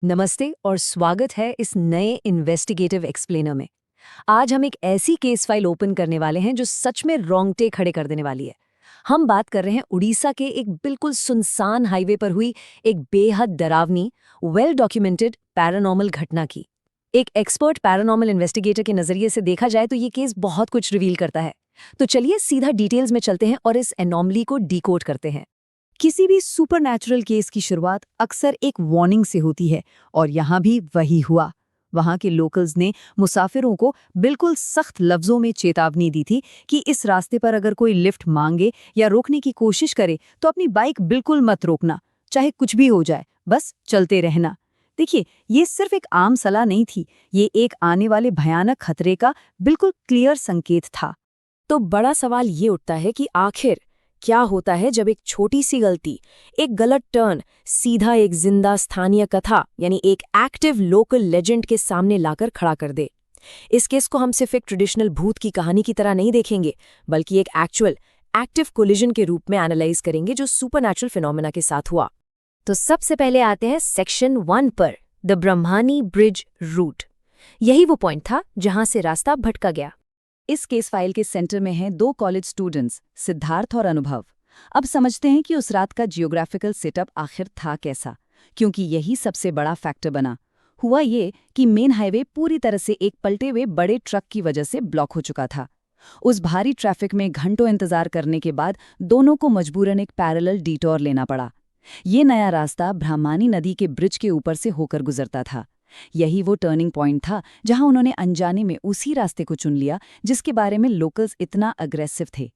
नमस्ते और स्वागत है इस नए इन्वेस्टिगेटिव एक्सप्लेनर में। आज हम एक ऐसी केस फाइल ओपन करने वाले हैं जो सच में रोंगटे खड़े कर देने वाली है। हम बात कर रहे हैं उड़ीसा के एक बिल्कुल सुनसान हाईवे पर हुई एक बेहद डरावनी, वेल डॉक्यूमेंटेड पैरानॉर्मल घटना की। एक एक्सपर्ट पैरानॉर्मल इन्वेस्टिगेटर के नजरिए से देखा जाए तो ये केस बहुत कुछ रिवील करता है। तो चलिए सीधा डिटेल्स में चलते हैं और इस एनॉमली को डिकोड करते हैं। किसी भी सुपरनैचुरल केस की शुरुआत अक्सर एक वार्निंग से होती है और यहाँ भी वही हुआ। वहाँ के लोकल्स ने मुसाफिरों को बिल्कुल सख्त लफ्जों में चेतावनी दी थी कि इस रास्ते पर अगर कोई लिफ्ट मांगे या रोकने की कोशिश करे तो अपनी बाइक बिल्कुल मत रोकना, चाहे कुछ भी हो जाए, बस चलते रहना। देखिए, ये सिर्फ एक आम सलाह नहीं थी, ये एक आने वाले भयानक खतरे का बिल्कुल क्लियर संकेत था। तो बड़ा सवाल ये उठता है कि आखिर क्या होता है जब एक छोटी सी गलती, एक गलत टर्न सीधा एक जिंदा स्थानीय कथा यानी एक एक्टिव लोकल लेजेंड के सामने लाकर खड़ा कर दे। इस केस को हम सिर्फ एक ट्रेडिशनल भूत की कहानी की तरह नहीं देखेंगे, बल्कि एक एक्चुअल एक्टिव कोलिजन के रूप में एनालाइज करेंगे जो सुपरनैचुरल फिनोमेना के साथ हुआ। तो सबसे पहले आते हैं सेक्शन 1 पर, द ब्रह्मानी ब्रिज रूट। यही वो पॉइंट था जहां से रास्ता भटका गया। इस केस फाइल के सेंटर में हैं दो कॉलेज स्टूडेंट्स, सिद्धार्थ और अनुभव। अब समझते हैं कि उस रात का जियोग्राफिकल सेटअप आखिर था कैसा, क्योंकि यही सबसे बड़ा फैक्टर बना। हुआ ये कि मेन हाईवे पूरी तरह से एक पलटे हुए बड़े ट्रक की वजह से ब्लॉक हो चुका था। उस भारी ट्रैफिक में घंटों इंतजार करने के बाद दोनों को मजबूरन एक पैरेलल डिटॉर लेना पड़ा। ये नया रास्ता ब्रह्मानी नदी के ब्रिज के ऊपर से होकर गुजरता था। यही वो टर्निंग पॉइंट था जहां उन्होंने अनजाने में उसी रास्ते को चुन लिया जिसके बारे में लोकल्स इतना अग्रेसिव थे।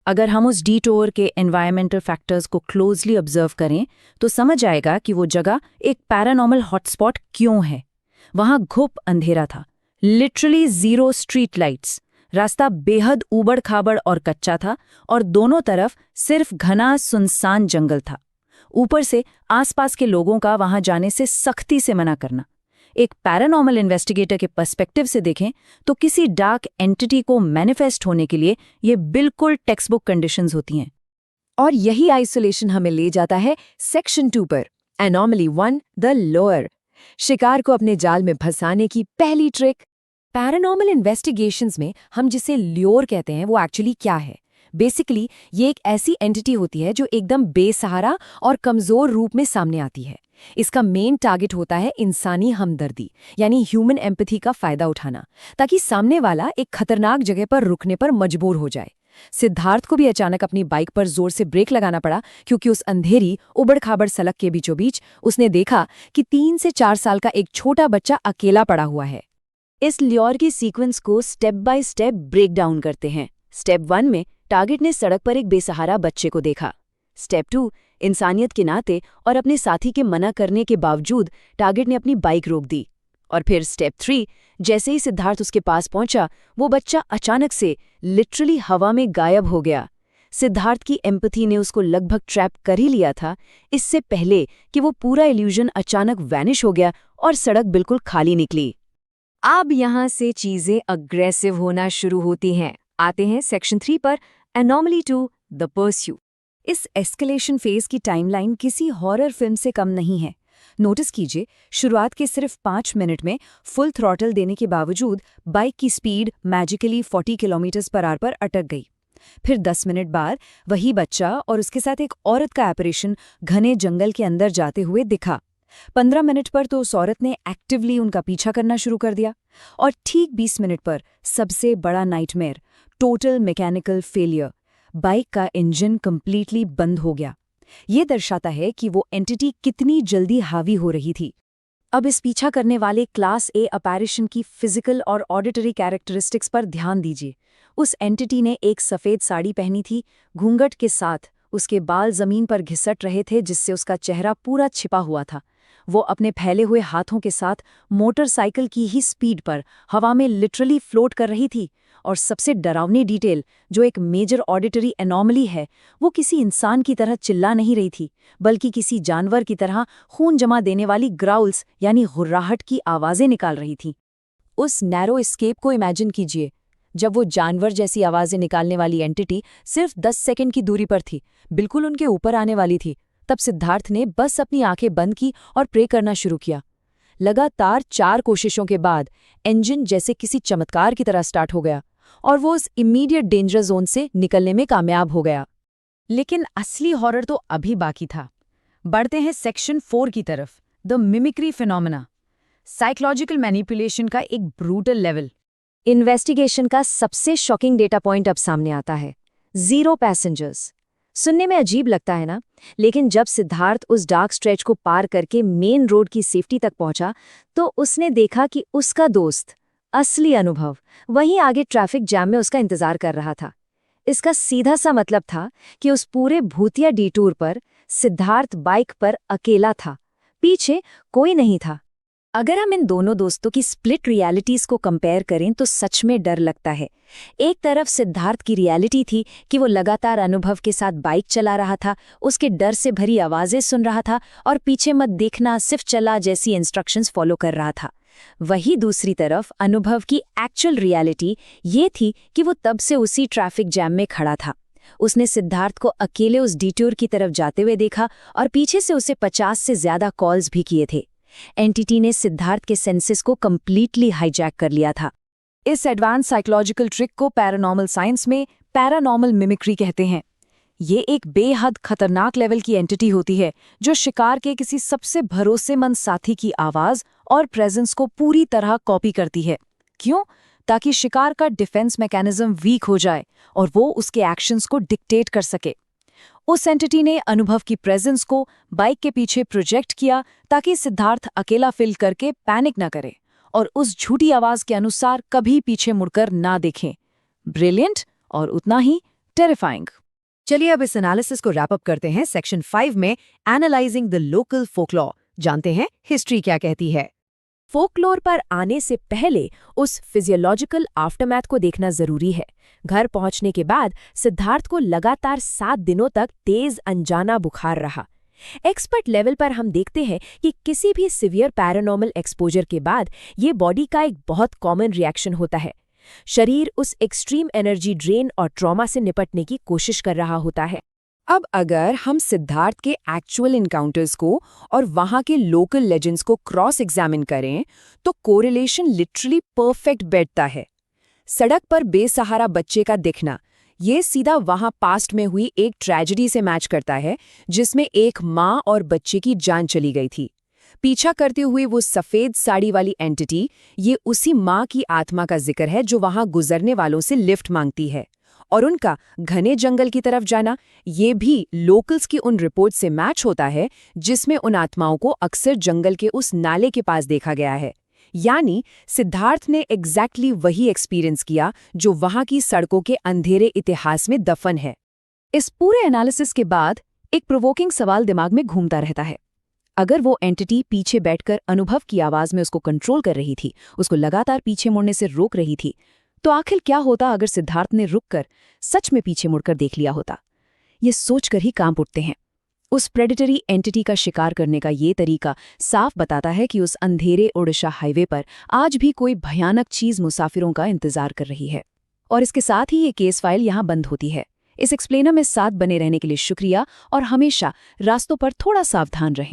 अगर हम उस डिटोर के एनवायरमेंटल फैक्टर्स को क्लोजली ऑब्जर्व करें तो समझ आएगा कि वो जगह एक पैरानॉर्मल हॉटस्पॉट क्यों है। वहां घुप अंधेरा था, लिटरली 0 स्ट्रीट लाइट्स। रास्ता बेहद ऊबड़ खाबड़ और कच्चा था और दोनों तरफ सिर्फ घना सुनसान जंगल था। ऊपर से आसपास के लोगों का वहां जाने से सख्ती से मना करना। एक पैरानॉर्मल इन्वेस्टिगेटर के पर्सपेक्टिव से देखें तो किसी डार्क एंटिटी को मैनिफेस्ट होने के लिए ये बिल्कुल टेक्स्ट बुक कंडीशंस होती हैं। और यही आइसोलेशन हमें ले जाता है सेक्शन 2 पर, एनॉमली 1, द लोअर। शिकार को अपने जाल में फंसाने की पहली ट्रिक। पैरानॉर्मल इन्वेस्टिगेशंस में हम जिसे ल्योर कहते हैं वो एक्चुअली क्या है? बेसिकली ये एक ऐसी एंटिटी होती है जो एकदम बेसहारा और कमजोर रूप में सामने आती है। इसका मेन टारगेट होता है इंसानी हमदर्दी यानी ह्यूमन एम्पैथी का फायदा उठाना, ताकि सामने वाला एक खतरनाक जगह पर रुकने पर मजबूर हो जाए। सिद्धार्थ को भी अचानक अपनी बाइक पर जोर से ब्रेक लगाना पड़ा क्योंकि उस अंधेरी उबड़ खाबड़ सड़क के बीचों बीच उसने देखा कि 3 से 4 साल का एक छोटा बच्चा अकेला पड़ा हुआ है। इस ल्योर की सीक्वेंस को step by step break down करते हैं। स्टेप 1 में टारगेट ने सड़क पर एक बेसहारा बच्चे को देखा। स्टेप 2, इंसानियत के नाते और अपने साथी के मना करने के बावजूद टारगेट ने अपनी बाइक रोक दी। और फिर स्टेप 3, जैसे ही सिद्धार्थ उसके पास पहुंचा, वो बच्चा अचानक से लिटरली हवा में गायब हो गया। सिद्धार्थ की एम्पैथी ने उसको लगभग ट्रैप कर ही लिया था, इससे पहले कि वो पूरा इल्यूजन अचानक वैनिश हो गया और सड़क बिल्कुल खाली निकली। अब यहां से चीजें अग्रेसिव होना शुरू होती हैं। आते हैं सेक्शन 3 पर, एनॉमली 2, द परस्यूट। इस एस्केलेशन फेज की टाइमलाइन किसी हॉरर फिल्म से कम नहीं है। नोटिस कीजिए, शुरुआत के सिर्फ 5 मिनट में फुल थ्रॉटल देने के बावजूद बाइक की speed magically 40 kilometre per hour पर अटक गई। फिर 10 मिनट बाद वही बच्चा और उसके साथ एक औरत का apparition घने जंगल के अंदर जाते हुए दिखा। 15 मिनट पर तो उस औरत ने एक्टिवली उनका पीछा करना शुरू कर दिया। और ठीक 20 मिनट पर सबसे बड़ा nightmare, total mechanical failure, bike का इंजन कंप्लीटली बंद हो गया। ये दर्शाता है कि वो एंटिटी कितनी जल्दी हावी हो रही थी। अब इस पीछा करने वाले क्लास ए अपैरिशन की फिजिकल और ऑडिटरी कैरेक्टरिस्टिक्स पर ध्यान दीजिए। उस एंटिटी ने एक सफ़ेद साड़ी पहनी थी, घूंघट के साथ उसके बाल जमीन पर घिसट रहे थे जिससे उसका चेहरा पूरा छिपा हुआ था। वो अपने फैले हुए हाथों के साथ मोटरसाइकिल की ही स्पीड पर हवा में लिटरली फ्लोट कर रही थी। और सबसे डरावनी डिटेल, जो एक मेजर ऑडिटरी एनॉमली है, वो किसी इंसान की तरह चिल्ला नहीं रही थी, बल्कि किसी जानवर की तरह खून जमा देने वाली ग्राउल्स यानी गुर्राहट की आवाज़ें निकाल रही थी। उस नैरो एस्केप को इमेजिन कीजिए, जब वो जानवर जैसी आवाज़ें निकालने वाली एंटिटी सिर्फ 10 सेकंड की दूरी पर थी, बिल्कुल उनके ऊपर आने वाली थी। तब सिद्धार्थ ने बस अपनी आंखें बंद की और प्रे करना शुरू किया। लगातार 4 कोशिशों के बाद इंजन जैसे किसी चमत्कार की तरह स्टार्ट हो गया और वो उस इमीडिएट डेंजर जोन से निकलने में कामयाब हो गया। लेकिन असली हॉरर तो अभी बाकी था। बढ़ते हैं सेक्शन 4 की तरफ, the mimicry phenomena, psychological manipulation का एक ब्रूटल लेवल। इन्वेस्टिगेशन का सबसे शॉकिंग डेटा पॉइंट अब सामने आता है, 0 पैसेंजर्स। सुनने में अजीब लगता है ना, लेकिन जब सिद्धार्थ उस डार्क स्ट्रेच को पार करके मेन रोड की सेफ्टी तक पहुंचा तो उसने देखा कि उसका दोस्त, असली अनुभव, वहीं आगे ट्रैफिक जैम में उसका इंतजार कर रहा था। इसका सीधा सा मतलब था कि उस पूरे भूतिया डिटूर पर सिद्धार्थ बाइक पर अकेला था, पीछे कोई नहीं था। अगर हम इन दोनों दोस्तों की स्प्लिट रियलिटीज को कंपेयर करें तो सच में डर लगता है। एक तरफ सिद्धार्थ की रियलिटी थी कि वो लगातार अनुभव के साथ बाइक चला रहा था, उसके डर से भरी आवाजें सुन रहा था और पीछे मत देखना, सिर्फ चला जैसी इंस्ट्रक्शंस फॉलो कर रहा था। वही दूसरी तरफ अनुभव की एक्चुअल रियलिटी ये थी कि वो तब से उसी ट्रैफिक जैम में खड़ा था। उसने सिद्धार्थ को अकेले उस डिटूर की तरफ जाते हुए देखा और पीछे से उसे 50 से ज्यादा कॉल्स भी किए थे। एंटिटी ने सिद्धार्थ के सेंसेस को कंप्लीटली हाईजैक कर लिया था। इस एडवांस साइकोलॉजिकल ट्रिक को पैरानॉर्मल साइंस में पैरानॉर्मल मिमिक्री कहते हैं। ये एक बेहद खतरनाक लेवल की एंटिटी होती है जो शिकार के किसी सबसे भरोसेमंद साथी की आवाज और प्रेजेंस को पूरी तरह कॉपी करती है। क्यों? ताकि शिकार का डिफेंस मैकेनिज्म वीक हो जाए और वो उसके एक्शंस को डिक्टेट कर सके। उस एंटिटी ने अनुभव की प्रेजेंस को बाइक के पीछे प्रोजेक्ट किया ताकि सिद्धार्थ अकेला फील करके पैनिक न करे और उस झूठी आवाज के अनुसार कभी पीछे मुड़कर ना देखें। ब्रिलियंट और उतना ही टेरिफाइंग। चलिए अब इस एनालिसिस को रैप अप करते हैं सेक्शन 5 में, एनालाइजिंग द लोकल फोकलॉर। जानते हैं हिस्ट्री क्या कहती है। फोकलोर पर आने से पहले उस फिजियोलॉजिकल आफ्टरमैथ को देखना जरूरी है। घर पहुंचने के बाद सिद्धार्थ को लगातार 7 दिनों तक तेज अनजाना बुखार रहा। एक्सपर्ट लेवल पर हम देखते हैं कि किसी भी सिवियर पैरानॉर्मल एक्सपोजर के बाद ये बॉडी का एक बहुत कॉमन रिएक्शन होता है। शरीर उस एक्सट्रीम एनर्जी ड्रेन और ट्रॉमा से निपटने की कोशिश कर रहा होता है। अब अगर हम सिद्धार्थ के एक्चुअल इनकाउंटर्स को और वहां के लोकल लेजेंड्स को क्रॉस एग्जामिन करें तो कोरिलेशन लिटरली परफेक्ट बैठता है। सड़क पर बेसहारा बच्चे का दिखना, ये सीधा वहां पास्ट में हुई एक ट्रेजेडी से मैच करता है जिसमें एक माँ और बच्चे की जान चली गई थी। पीछा करते हुए वो सफेद साड़ी वाली एंटिटी, ये उसी माँ की आत्मा का जिक्र है जो वहां गुजरने वालों से लिफ्ट मांगती है। और उनका घने जंगल की तरफ जाना, ये भी लोकल्स की उन रिपोर्ट से मैच होता है जिसमें उन आत्माओं को अक्सर जंगल के उस नाले के पास देखा गया है। यानी सिद्धार्थ ने एग्जैक्टली वही एक्सपीरियंस किया जो वहां की सड़कों के अंधेरे इतिहास में दफन है। इस पूरे एनालिसिस के बाद एक प्रोवोकिंग सवाल दिमाग में घूमता रहता है। अगर वो एंटिटी पीछे बैठकर अनुभव की आवाज में उसको कंट्रोल कर रही थी, उसको लगातार पीछे मुड़ने से रोक रही थी, तो आखिर क्या होता अगर सिद्धार्थ ने रुककर सच में पीछे मुड़कर देख लिया होता? ये सोचकर ही कांप उठते हैं। उस प्रेडेटरी एंटिटी का शिकार करने का ये तरीका साफ बताता है कि उस अंधेरे ओडिशा हाईवे पर आज भी कोई भयानक चीज मुसाफिरों का इंतजार कर रही है। और इसके साथ ही ये केस फाइल यहाँ बंद होती है। इस एक्सप्लेनर में साथ बने रहने के लिए शुक्रिया और हमेशा रास्तों पर थोड़ा सावधान रहें।